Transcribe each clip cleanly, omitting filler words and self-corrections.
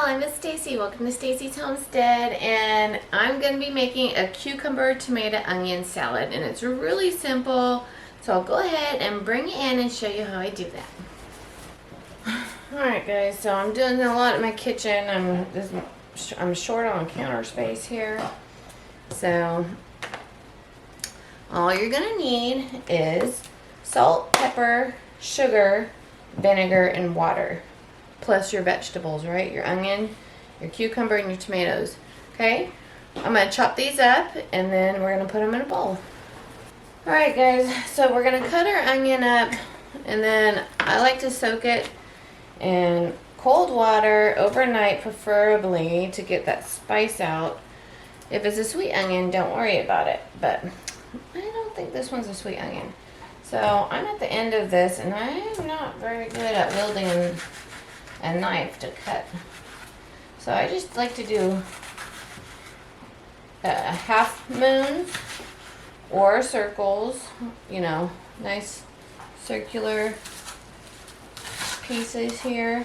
I'm Miss Stacy. Welcome to Stacy's Homestead, and I'm going to be making a cucumber, tomato, onion salad, and it's really simple. So I'll go ahead and bring it in and show you how I do that. Alright guys, so I'm doing a lot in my kitchen. I'm short on counter space here. So all you're going to need is salt, pepper, sugar, vinegar, and water. Plus your vegetables, right? Your onion, your cucumber, and your tomatoes. Okay? I'm going to chop these up, and then we're going to put them in a bowl. Alright guys, so we're going to cut our onion up, and then I like to soak it in cold water overnight, preferably, to get that spice out. If it's a sweet onion, don't worry about it, but I don't think this one's a sweet onion. So I'm at the end of this, and I'm not very good at wielding a knife to cut. So I just like to do half moons or circles, you know, nice circular pieces here.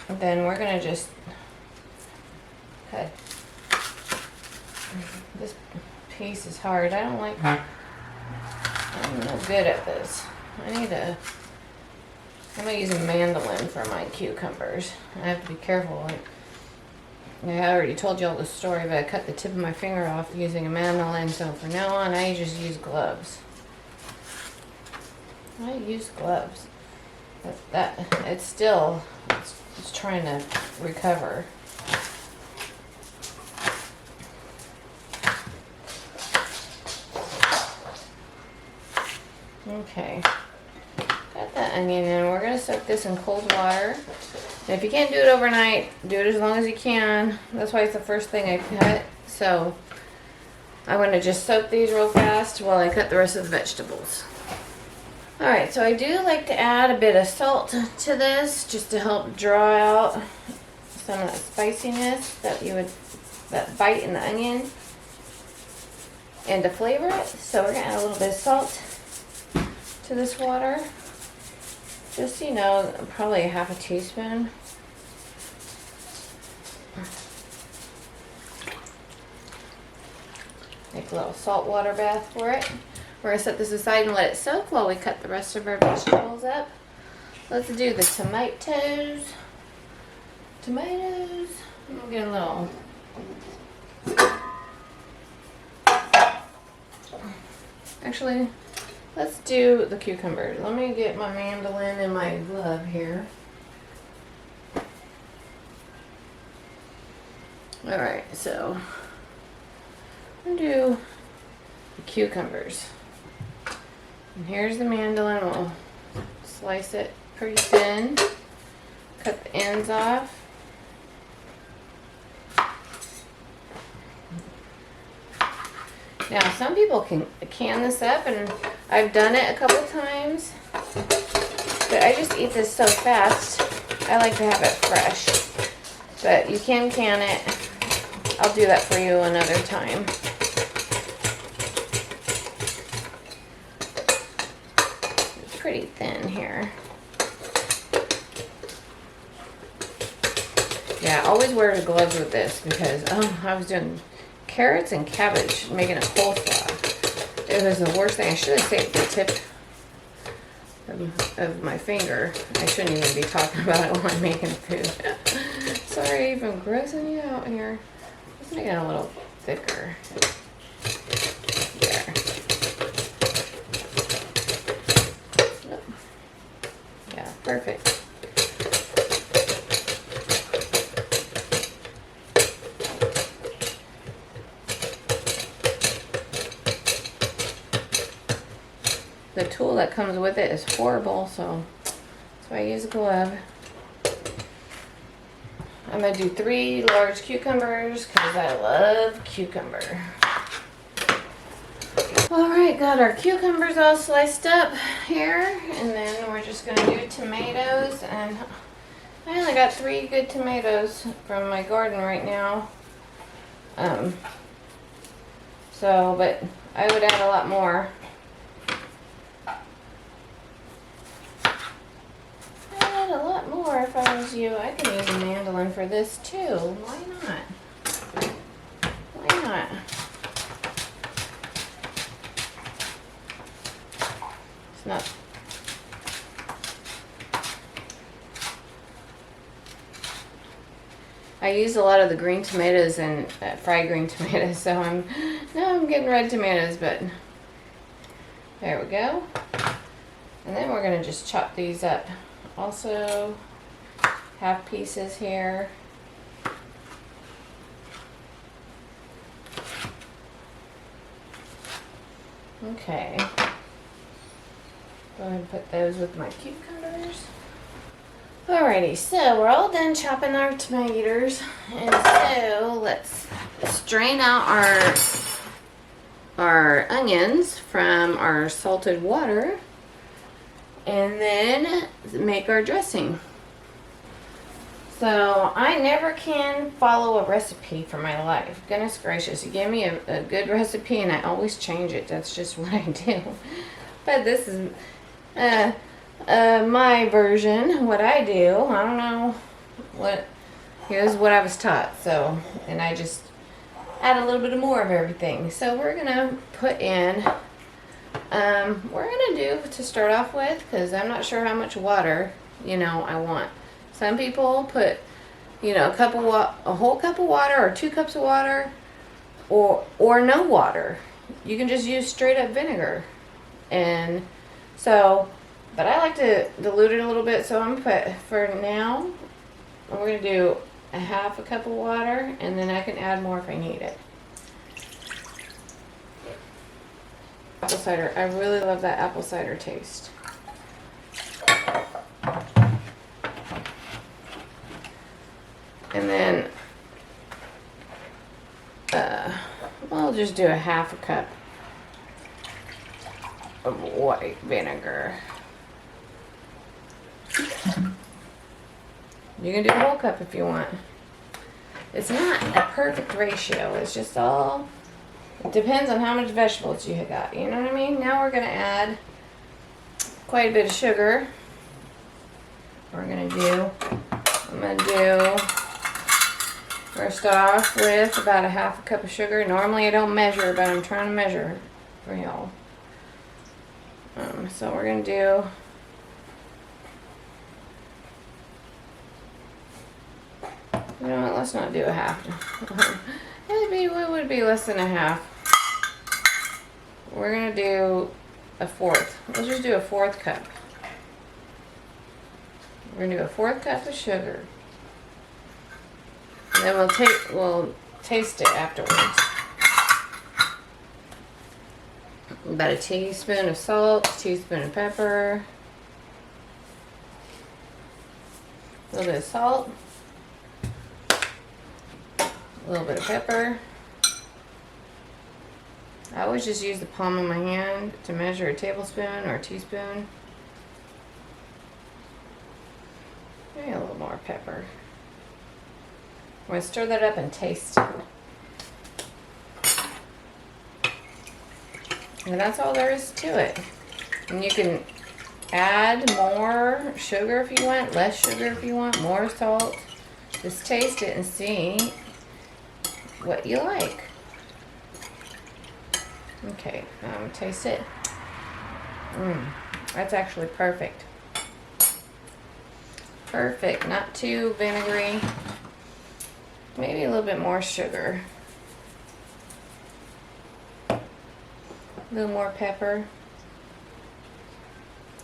And then we're gonna just cut. This piece is hard. I'm no good at this. I'm gonna use a mandolin for my cucumbers. I have to be careful. I already told you all the story, but I cut the tip of my finger off using a mandolin, so from now on I just use gloves. I use gloves. It's trying to recover. Okay. Got that onion in. We're going to soak this in cold water. And if you can't do it overnight, do it as long as you can. That's why it's the first thing I cut. So I'm going to just soak these real fast while I cut the rest of the vegetables. Alright, so I do like to add a bit of salt to this just to help draw out some of that spiciness that bite in the onion and to flavor it. So we're going to add a little bit of salt to this water. Just so you know, probably a half a teaspoon. Make a little salt water bath for it. We're going to set this aside and let it soak while we cut the rest of our vegetables up. Let's do the tomatoes. I'm going to get a little. Actually, let's do the cucumbers. Let me get my mandolin and my glove here. Alright, so I'm going to do the cucumbers. And here's the mandolin. We'll slice it pretty thin. Cut the ends off. Now, some people can this up, and I've done it a couple times, but I just eat this so fast. I like to have it fresh, but you can it. I'll do that for you another time. It's pretty thin here. Yeah, always wear gloves with this because I was doing carrots and cabbage, making a coleslaw. It was the worst thing. I should have saved the tip of my finger. I shouldn't even be talking about it while I'm making food. Sorry, I'm grossing you out here. Let's make it a little thicker. There. Yeah, perfect. The tool that comes with it is horrible, so that's why I use a glove. I'm going to do 3 large cucumbers because I love cucumber. Alright, got our cucumbers all sliced up here, and then we're just going to do tomatoes. And I only got 3 good tomatoes from my garden right now. But I would add a lot more. I can use a mandolin for this too. Why not? Why not? It's not. I used a lot of the green tomatoes and fried green tomatoes, so I'm getting red tomatoes, but there we go. And then we're gonna just chop these up. Also, half pieces here. Okay. Go ahead and put those with my cucumbers. Alrighty, so we're all done chopping our tomatoes, and so let's strain out our onions from our salted water, and then make our dressing. So I never can follow a recipe for my life. Goodness gracious, you give me a good recipe and I always change it. That's just what I do. But this is my version, what I do. I don't know here's what I was taught. So, and I just add a little bit more of everything. So we're gonna put in, we're gonna do to start off with, because I'm not sure how much water, I want. Some people put, a whole cup of water or 2 cups of water, or no water. You can just use straight up vinegar. And so, but I like to dilute it a little bit, so I'm gonna put, for now, we're gonna do a half a cup of water, and then I can add more if I need it. Apple cider, I really love that apple cider taste. And then, we'll just do a half a cup of white vinegar. You can do a whole cup if you want. It's not a perfect ratio. It's just all, it depends on how much vegetables you got. You know what I mean? Now we're going to add quite a bit of sugar. I'm going to do, first off with about a half a cup of sugar. Normally I don't measure, but I'm trying to measure for y'all. So we're going to do you know what, let's not do a half. It would be less than a half. We're going to do a fourth. Let's just do a 4th cup. We're going to do a 4th cup of sugar. And then we'll taste it afterwards. About a teaspoon of salt, a teaspoon of pepper, a little bit of salt, a little bit of pepper. I always just use the palm of my hand to measure a tablespoon or a teaspoon. Maybe a little more pepper. I'm going to stir that up and taste it. And that's all there is to it. And you can add more sugar if you want, less sugar if you want, more salt. Just taste it and see what you like. Okay, taste it. That's actually perfect. Perfect, not too vinegary. Maybe a little bit more sugar. A little more pepper.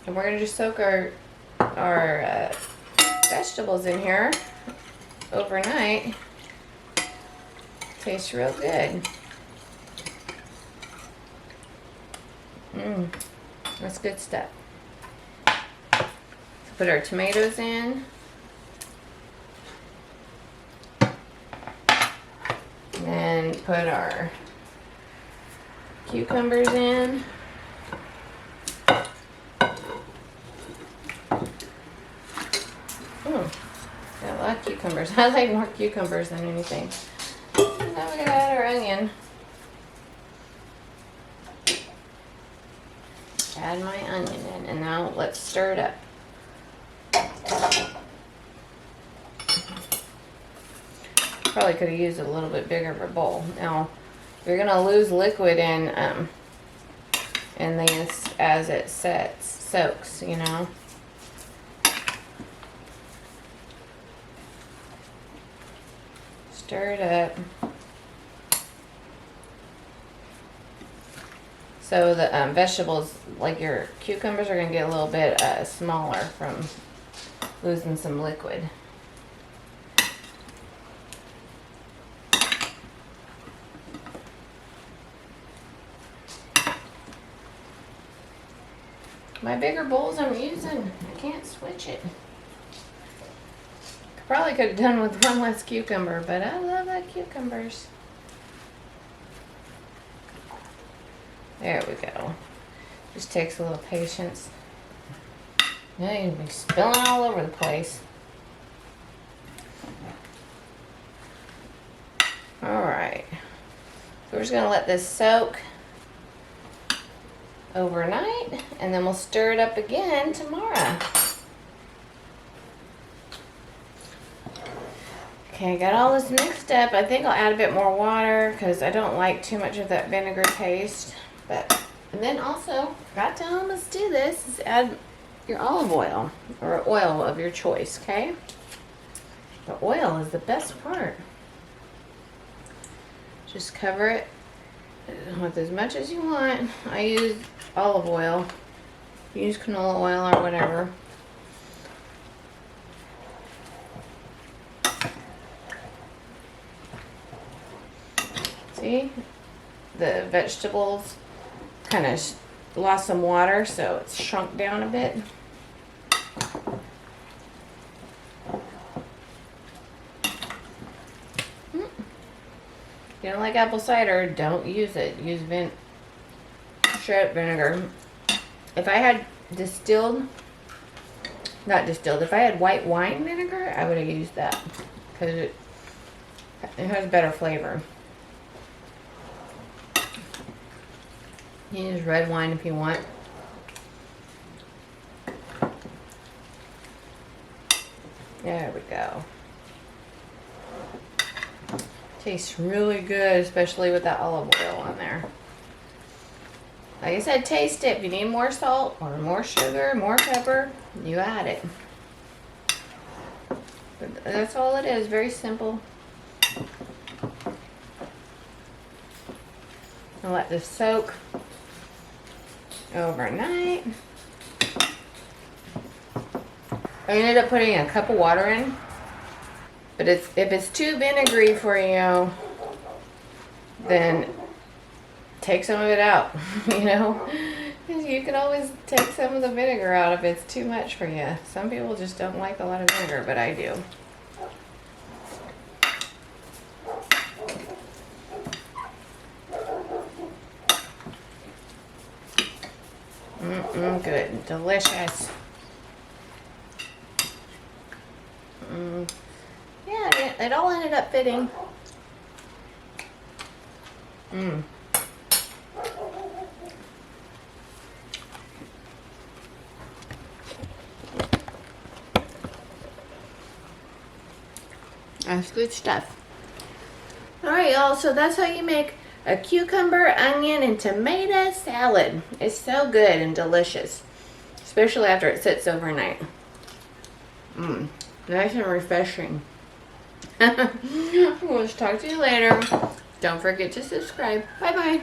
And we're gonna just soak our vegetables in here overnight. Tastes real good. That's good stuff. Put our tomatoes in. And put our cucumbers in. Got a lot of cucumbers. I like more cucumbers than anything. And now we're gonna add our onion. Add my onion in, and now let's stir it up. Probably could have used a little bit bigger of a bowl. Now, you're gonna lose liquid in this as it soaks, you know. Stir it up. So the vegetables, like your cucumbers, are gonna get a little bit smaller from losing some liquid. My bigger bowls I'm using, I can't switch it. Probably could have done with one less cucumber, but I love that cucumbers. There we go. Just takes a little patience. Now you'd be spilling all over the place. Alright. So we're just going to let this soak overnight, and then we'll stir it up again tomorrow. Okay, got all this mixed up. I think I'll add a bit more water because I don't like too much of that vinegar taste. And then also, forgot to tell them, let's do this, is add your olive oil or oil of your choice, okay? The oil is the best part. Just cover it with as much as you want. I use olive oil. Use canola oil or whatever. See? The vegetables kind of lost some water, so it's shrunk down a bit. If you don't like apple cider, don't use it. Use shredded vinegar. If I had if I had white wine vinegar, I would have used that because it has better flavor. You can use red wine if you want. There we go. Tastes really good, especially with that olive oil on there. Like I said, taste it. If you need more salt or more sugar, more pepper, you add it. But that's all it is. Very simple. I'll let this soak overnight. I ended up putting a cup of water in, but if it's too vinegary for you, then take some of it out. You know, you can always take some of the vinegar out if it's too much for you. Some people just don't like a lot of vinegar, but I do. Good, delicious. Yeah, it all ended up fitting. That's good stuff. Alright, y'all, so that's how you make a cucumber, onion, and tomato salad. It's so good and delicious, especially after it sits overnight. Nice and refreshing. We'll talk to you later. Don't forget to subscribe. Bye-bye.